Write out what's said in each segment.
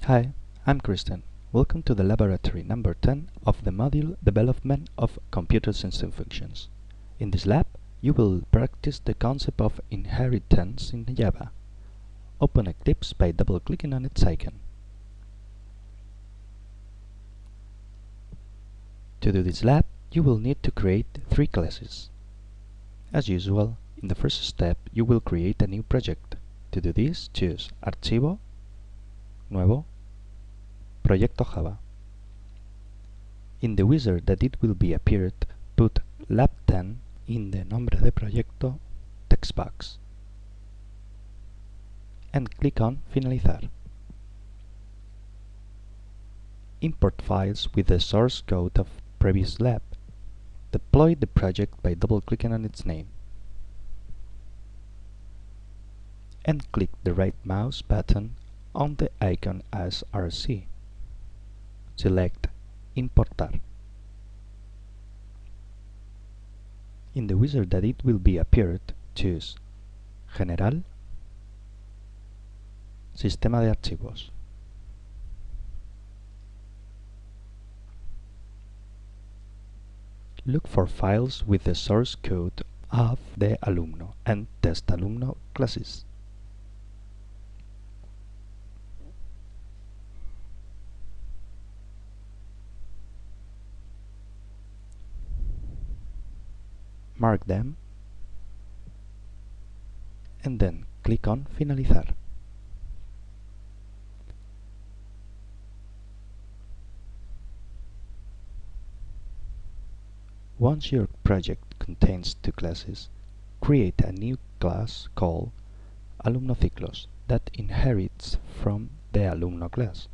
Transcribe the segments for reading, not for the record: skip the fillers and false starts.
Hi, I'm Kristen. Welcome to the laboratory number 10 of the module Development of Computer System Functions. In this lab, you will practice the concept of inheritance in Java. Open Eclipse by double-clicking on its icon. To do this lab, you will need to create 3 classes. As usual, in the first step, you will create a new project. To do this, choose Archivo, Nuevo, Proyecto Java. In the wizard that it will be appeared, put Lab 10 in the Nombre de Proyecto text box and click on Finalizar. Import files with the source code of previous lab. Deploy the project by double-clicking on its name. And click the right mouse button on the icon as RC. Select Importar. In the wizard that it will be appeared, choose General, Sistema de Archivos. Look for files with the source code of the Alumno and TestAlumno classes. Mark them and then click on Finalizar. Once your project contains 2 classes, create a new class called AlumnoCiclos that inherits from the Alumno class.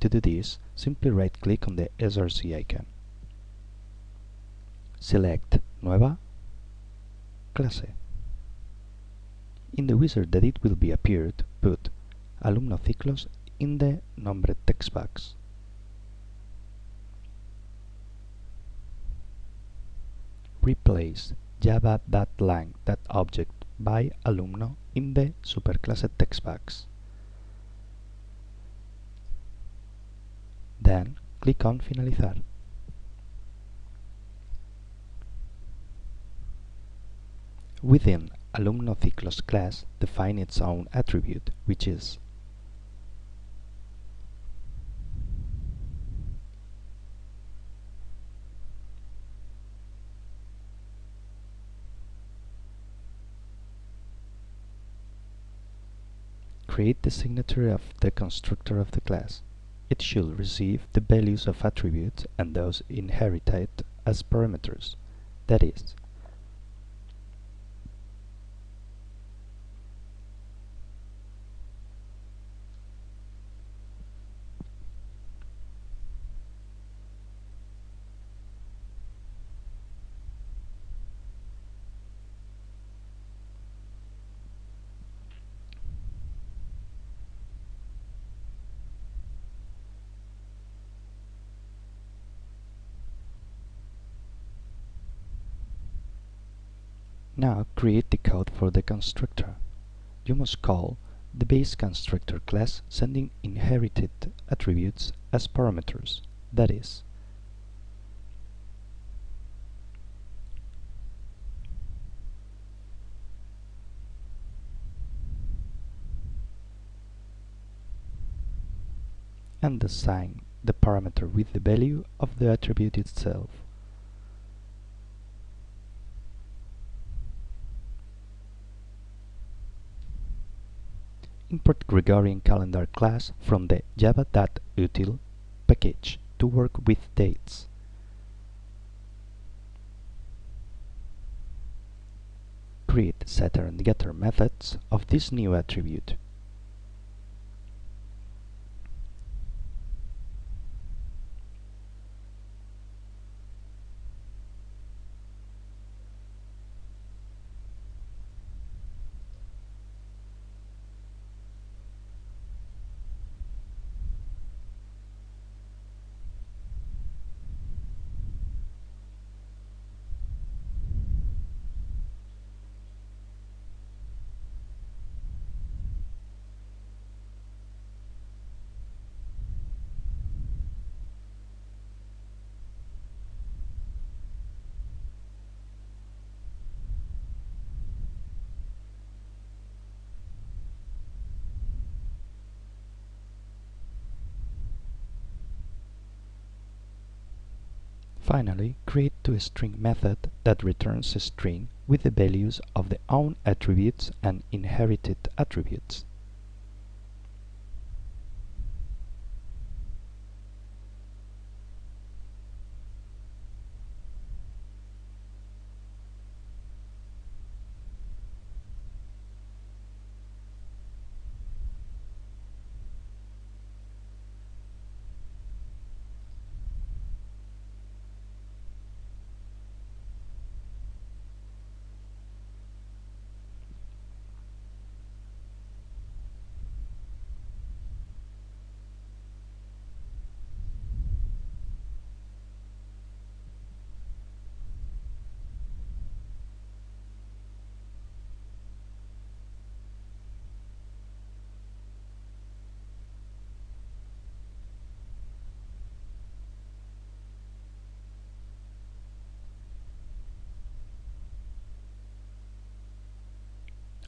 To do this, simply right-click on the SRC icon. Select Nueva Clase. In the wizard that it will be appeared, put AlumnoCiclos in the Nombre text box. Replace java.lang.object by Alumno in the superclasse text box. Then click on Finalizar. Within AlumnoCiclos class, define its own attribute, which is create the signature of the constructor of the class. It should receive the values of attributes and those inherited as parameters, that is, now create the code for the constructor. You must call the base constructor class sending inherited attributes as parameters, that is, and assign the parameter with the value of the attribute itself. Import Gregorian calendar class from the java.util package to work with dates. Create setter and getter methods of this new attribute. Finally, create toString method that returns a string with the values of the own attributes and inherited attributes.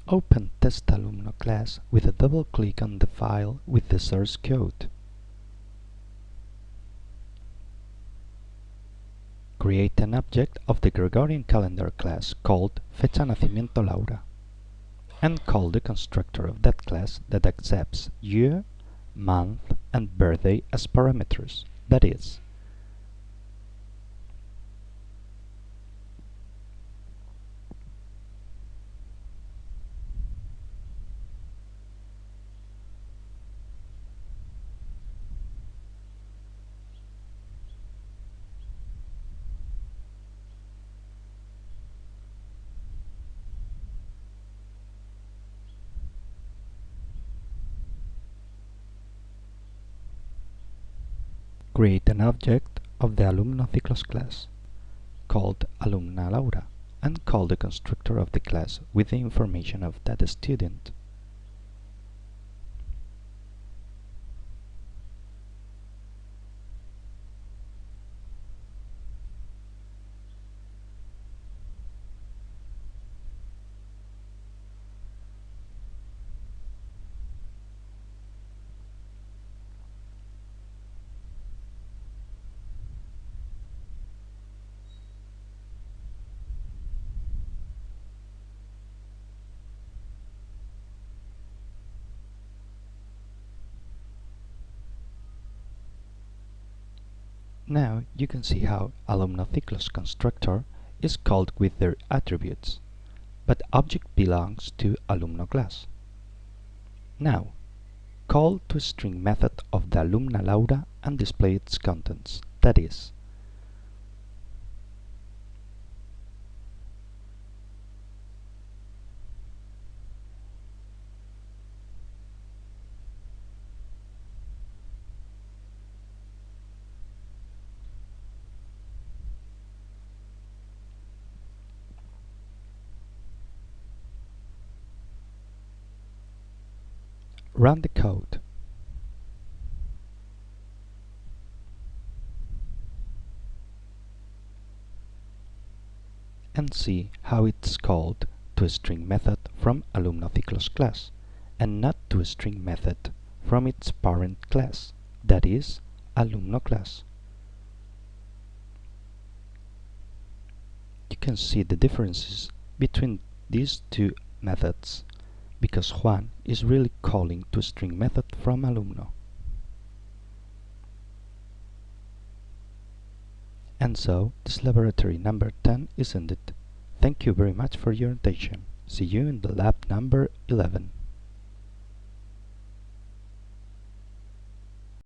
Open TestAlumno class with a double click on the file with the source code. Create an object of the Gregorian calendar class called Fecha Nacimiento Laura, and call the constructor of that class that accepts year, month, and birthday as parameters, that is, create an object of the Alumnociclos class called Alumna Laura, and call the constructor of the class with the information of that student. Now you can see how Alumnociclos constructor is called with their attributes, but object belongs to Alumno class. Now, call toString method of the Alumna Laura and display its contents, that is, run the code. And see how it's called toString method from Alumnociclos class, and not toString method from its parent class, that is, Alumno class. You can see the differences between these two methods, because Juan is really calling toString method from Alumno. And so, this laboratory number 10 is ended. Thank you very much for your attention. See you in the lab number 11.